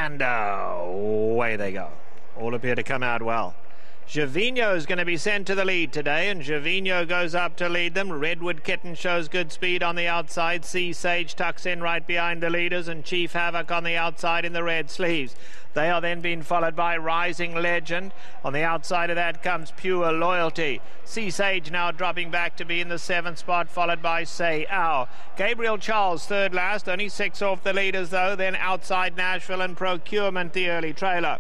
and away they go. All appear to come out well. Gervinho is going to be sent to the lead today, and Gervinho goes up to lead them. Redwood Kitten shows good speed on the outside. Sea Sage tucks in right behind the leaders, and Chief Havoc on the outside in the red sleeves. They are then being followed by Rising Legend. On the outside of that comes Pure Loyalty. Sea Sage now dropping back to be in the 7th spot, followed by Say Ow. Gabriel Charles third last, only 6 off the leaders though. Then outside Nashville and Procurement, the early trailer.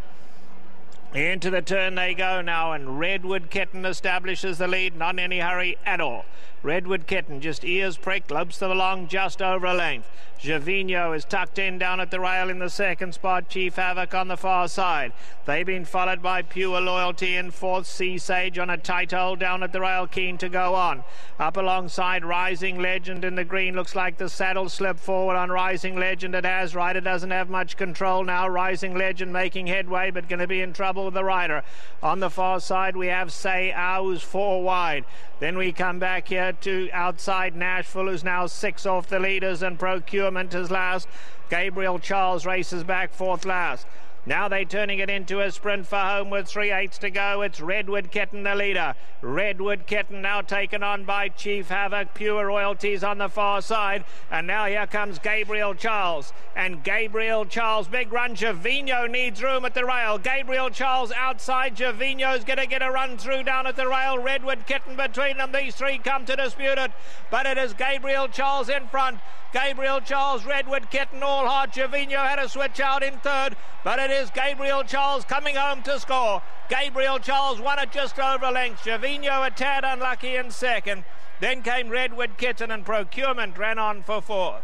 Into the turn they go now, and Redwood Kitten establishes the lead, not in any hurry at all. Redwood Kitten just ears pricked, lopes them along just over a length. Gervinho is tucked in down at the rail in the 2nd spot. Chief Havoc on the far side. They've been followed by Pure Loyalty in 4th. Sea Sage on a tight hold down at the rail, keen to go on. Up alongside Rising Legend in the green. Looks like the saddle slipped forward on Rising Legend. It has. Rider doesn't have much control now. Rising Legend making headway, but going to be in trouble with the rider. On the far side we have Say Ow, who's 4 wide. Then we come back here to outside Nashville, who's now 6 off the leaders, and Procurement is last. Gabriel Charles races back 4th last. Now they're turning it into a sprint for home with 3/8 to go. It's Redwood Kitten the leader. Redwood Kitten now taken on by Chief Havoc. Pure Royalties on the far side. And now here comes Gabriel Charles. And Gabriel Charles, big run. Gervinho needs room at the rail. Gabriel Charles outside. Gervinho's going to get a run through down at the rail. Redwood Kitten between them. These three come to dispute it. But it is Gabriel Charles in front. Gabriel Charles, Redwood Kitten, all hot. Gervinho had a switch out in 3rd, but it is Gabriel Charles coming home to score. Gabriel Charles won it just over a length. Gervinho a tad unlucky in 2nd. Then came Redwood Kitten, and Procurement ran on for 4th.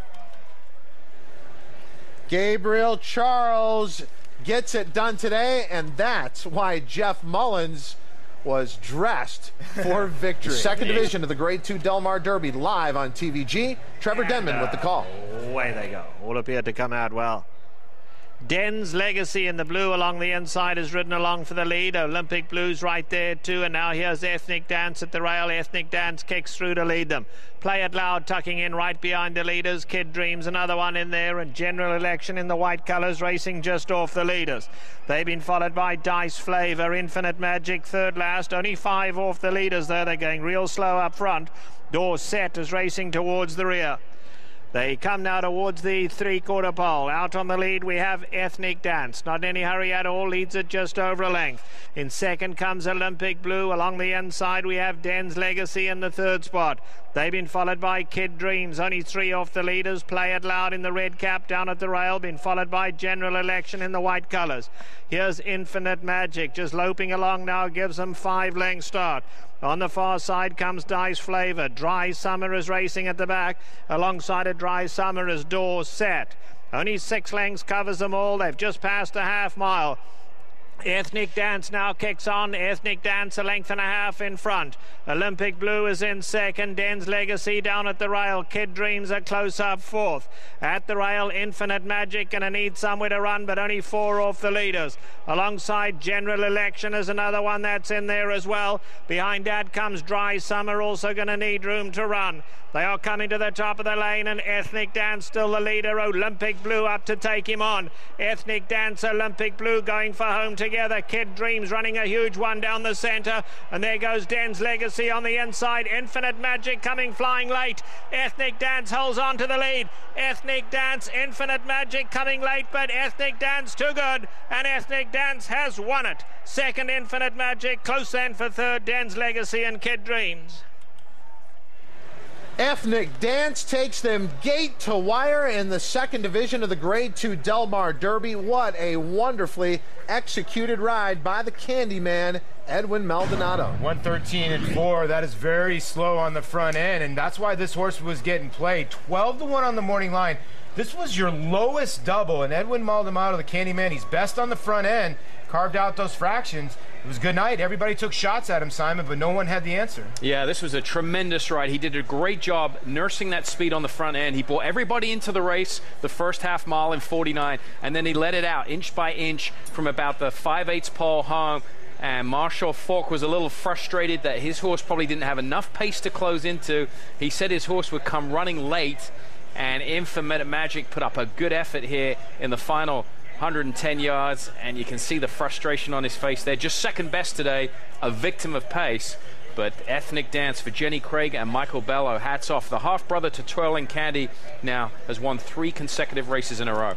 Gabriel Charles gets it done today, and that's why Jeff Mullins was dressed for victory. Second division of the Grade 2 Del Mar Derby live on TVG. Trevor Denman with the call. Away they go. All appeared to come out well. Den's Legacy in the blue along the inside is ridden along for the lead. Olympic Blues right there too, and now here's Ethnic Dance at the rail. Ethnic Dance kicks through to lead them. Play It Loud tucking in right behind the leaders. Kid Dreams another one in there, and General Election in the white colours racing just off the leaders. They've been followed by Dice Flavor, Infinite Magic third last, only 5 off the leaders though. They're going real slow up front. Dorset is racing towards the rear. They come now towards the 3/4 pole. Out on the lead we have Ethnic Dance. Not in any hurry at all. Leads it just over a length. In 2nd comes Olympic Blue. Along the inside we have Den's Legacy in the 3rd spot. They've been followed by Kid Dreams. Only 3 off the leaders. Play It Loud in the red cap down at the rail. Been followed by General Election in the white colours. Here's Infinite Magic. Just loping along now. Gives them 5-length start. On the far side comes Dice Flavor. Dry Summer is racing at the back. Alongside a Dry Summer is Dorset. Only 6 lengths covers them all. They've just passed a half mile. Ethnic Dance now kicks on. Ethnic Dance a length and a half in front. Olympic Blue is in 2nd. Den's Legacy down at the rail. Kid Dreams are close up 4th. At the rail, Infinite Magic gonna need somewhere to run, but only 4 off the leaders. Alongside General Election is another one that's in there as well. Behind that comes Dry Summer, also gonna need room to run. They are coming to the top of the lane, and Ethnic Dance still the leader. Olympic Blue up to take him on. Ethnic Dance, Olympic Blue going for home together. Kid Dreams running a huge one down the centre, and there goes Den's Legacy on the inside. Infinite Magic coming flying late. Ethnic Dance holds on to the lead. Ethnic Dance, Infinite Magic coming late, but Ethnic Dance too good, and Ethnic Dance has won it. 2nd Infinite Magic, close then for 3rd Den's Legacy and Kid Dreams. Ethnic Dance takes them gate to wire in the 2nd division of the Grade 2 Del Mar Derby. What a wonderfully executed ride by the Candyman, Edwin Maldonado. 113-4. That is very slow on the front end, and that's why this horse was getting played. 12-1 on the morning line. This was your lowest double, and Edwin Maldonado, the Candyman, he's best on the front end. Carved out those fractions. It was a good night. Everybody took shots at him, Simon, but no one had the answer. Yeah, this was a tremendous ride. He did a great job nursing that speed on the front end. He brought everybody into the race the first half mile in 49, and then he let it out inch by inch from about the 5/8 pole home. And Marshall Falk was a little frustrated that his horse probably didn't have enough pace to close into. He said his horse would come running late, and Infinite Magic put up a good effort here in the final 110 yards, and you can see the frustration on his face there. Just second best today, a victim of pace. But Ethnic Dance for Jenny Craig and Michael Bello, hats off. The half-brother to Twirling Candy now has won 3 consecutive races in a row.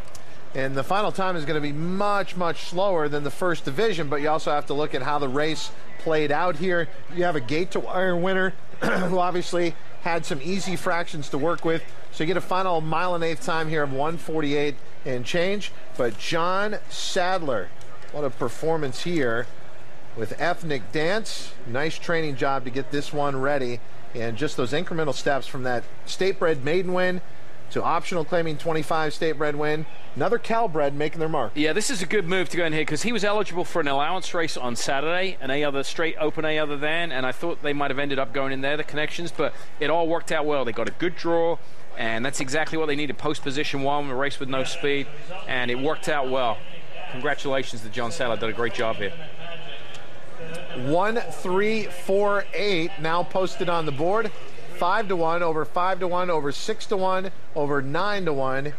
And the final time is going to be much, much slower than the first division, but you also have to look at how the race played out here. You have a gate-to-wire winner who obviously had some easy fractions to work with. So you get a final 1.1 time here of 1:48 and change. But John Sadler, what a performance here with Ethnic Dance. Nice training job to get this one ready. And just those incremental steps from that state-bred maiden win to optional claiming 25 state-bred win. Another Cal-bred making their mark. Yeah, this is a good move to go in here because he was eligible for an allowance race on Saturday, an other straight open other than, and I thought they might have ended up going in there, the connections, but it all worked out well. They got a good draw, and that's exactly what they needed. Post position 1, a race with no speed, and it worked out well. Congratulations to John Sadler, did a great job here. 1-3-4-8 now posted on the board. 5-1, over 5-1, over 6-1, over 9-1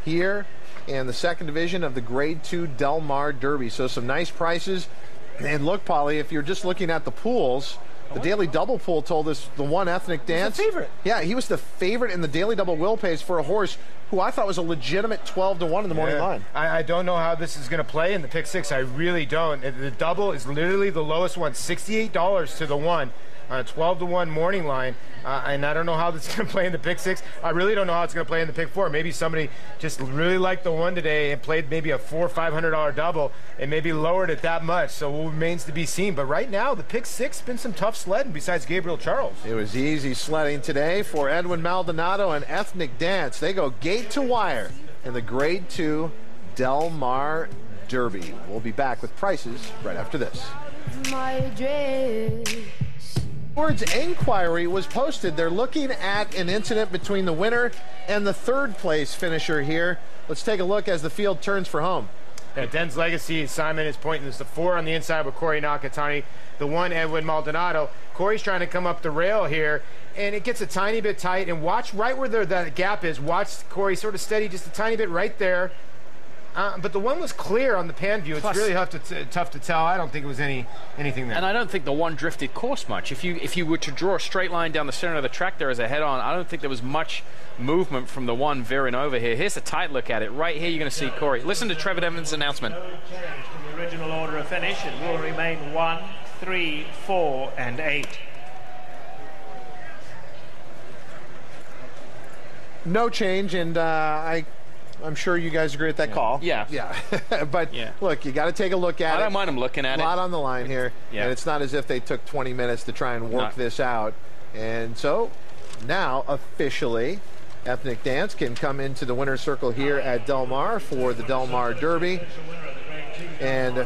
here in the second division of the Grade 2 Del Mar Derby. So some nice prices. And look, Polly, if you're just looking at the pools, the daily double pool told us the one Ethnic Dance. He's the favorite. Yeah, he was the favorite in the daily double will pays for a horse who I thought was a legitimate 12-1 in the morning line. I don't know how this is going to play in the pick 6. I really don't. The double is literally the lowest one, $68 to the 1 on a 12-1 morning line. And I don't know how this is going to play in the pick 6. I really don't know how it's going to play in the pick 4. Maybe somebody just really liked the 1 today and played maybe a $400 or $500 double and maybe lowered it that much. So it remains to be seen. But right now, the pick 6 has been some tough sledding besides Gabriel Charles. It was easy sledding today for Edwin Maldonado and Ethnic Dance. They go gate to wire in the Grade 2 Del Mar Derby. We'll be back with prices right after this. My dress. Board's inquiry was posted. They're looking at an incident between the winner and the third place finisher here. Let's take a look as the field turns for home. Yeah, Den's Legacy, Simon is pointing. There's the 4 on the inside with Corey Nakatani, the 1 Edwin Maldonado. Corey's trying to come up the rail here, and it gets a tiny bit tight. And watch right where that gap is. Watch Corey sort of steady just a tiny bit right there. But the 1 was clear on the pan view. It's really tough to tell. I don't think it was anything there. And I don't think the 1 drifted course much. If you were to draw a straight line down the center of the track there as a head-on, I don't think there was much movement from the 1 veering over here. Here's a tight look at it. Right here you're going to see Corey. Listen to Trevor Evans' announcement. No change to the original order of finish. It will remain 1, 3, 4, and 8. No change, and I'm sure you guys agree with that call. Yeah. But look, you got to take a look at it. I don't mind them looking at it. A lot on the line here, and it's not as if they took 20 minutes to try and work this out. And so now officially, Ethnic Dance can come into the winner's circle here at Del Mar for the Del Mar Derby. And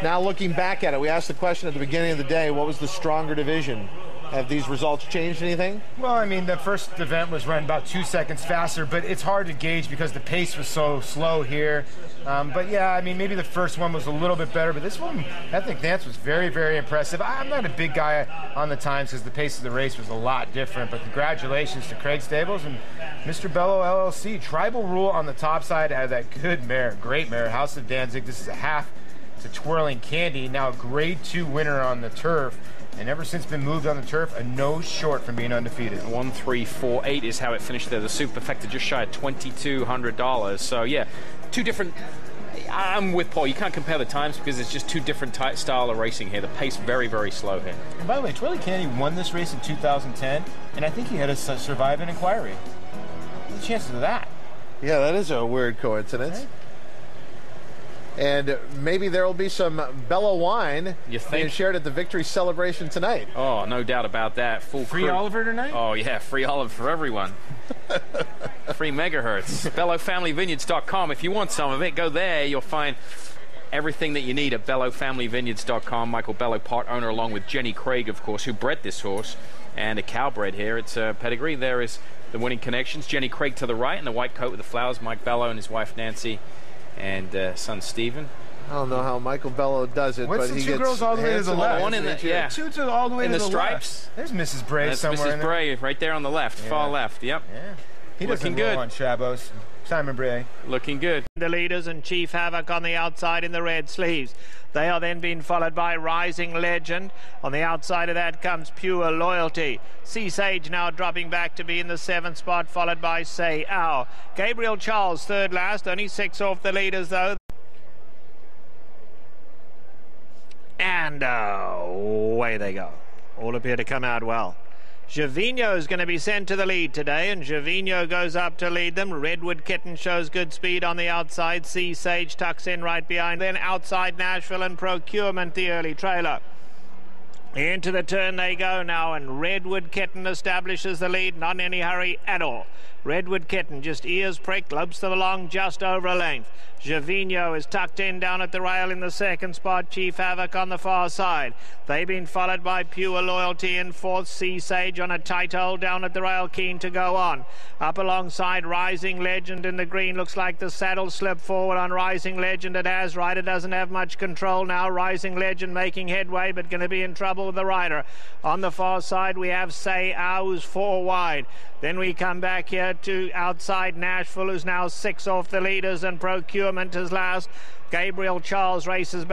now looking back at it, we asked the question at the beginning of the day, what was the stronger division? Have these results changed anything? Well, I mean, the first event was run about 2 seconds faster, but it's hard to gauge because the pace was so slow here. But yeah, I mean, maybe the first one was a little bit better, but this one, Ethnic Dance was very, very impressive. I'm not a big guy on the times because the pace of the race was a lot different, but congratulations to Craig Stables and Mr. Bello LLC. Tribal Rule on the top side had that good mare, great mare, House of Danzig. This is a half to Twirling Candy, now a Grade 2 winner on the turf. And ever since been moved on the turf, a nose short from being undefeated. 1-3-4-8 is how it finished there. The superfecta just shy of $2,200. So yeah, 2 different. I'm with Paul. You can't compare the times because it's just 2 different style of racing here. The pace very, very slow here. And by the way, Twirling Candy won this race in 2010, and I think he had to survive an inquiry. What's the chances of that? Yeah, that is a weird coincidence. Right? And maybe there will be some Bello wine being shared at the victory celebration tonight. Oh, no doubt about that. Full free Oliver tonight? Oh, yeah, free Oliver for everyone. Free megahertz. BelloFamilyVineyards.com. If you want some of it, go there. You'll find everything that you need at BelloFamilyVineyards.com. Michael Bello, part owner, along with Jenny Craig, of course, who bred this horse, and a Cal-bred here. It's a pedigree. There is the winning connections. Jenny Craig to the right in the white coat with the flowers. Mike Bello and his wife Nancy and son Stephen. I don't know how Michael Bello does it, but he gets girls all the way to the left. One in the, 2 to all the way in to the stripes. Left. There's Mrs. Bray That's somewhere. Mrs. Bray right there on the left, far left. Yep. Yeah. He doesn't Looking roll good. on Chabos. Simon Bray. Looking good. The leaders and Chief Havoc on the outside in the red sleeves. They are then being followed by Rising Legend. On the outside of that comes Pure Loyalty. Sea Sage now dropping back to be in the 7th spot, followed by Say Ow. Gabriel Charles third last, only 6 off the leaders though. And away they go. All appear to come out well. Gervinho is going to be sent to the lead today, and Gervinho goes up to lead them. Redwood Kitten shows good speed on the outside. Sea Sage tucks in right behind. Then outside Nashville and Procurement, the early trailer. Into the turn they go now, and Redwood Kitten establishes the lead, not in any hurry at all. Redwood Kitten just ears pricked, lopes them along just over a length. Gervinho is tucked in down at the rail in the 2nd spot. Chief Havoc on the far side. They've been followed by Pure Loyalty in 4th. Sea Sage on a tight hold down at the rail, keen to go on. Up alongside Rising Legend in the green. Looks like the saddle slipped forward on Rising Legend. It has. Rider doesn't have much control now. Rising Legend making headway, but going to be in trouble with the rider. On the far side we have Say Ow, who's 4 wide. Then we come back here to outside Nashville, who's now 6 off the leaders, and Procurement is last. Gabriel Charles races back.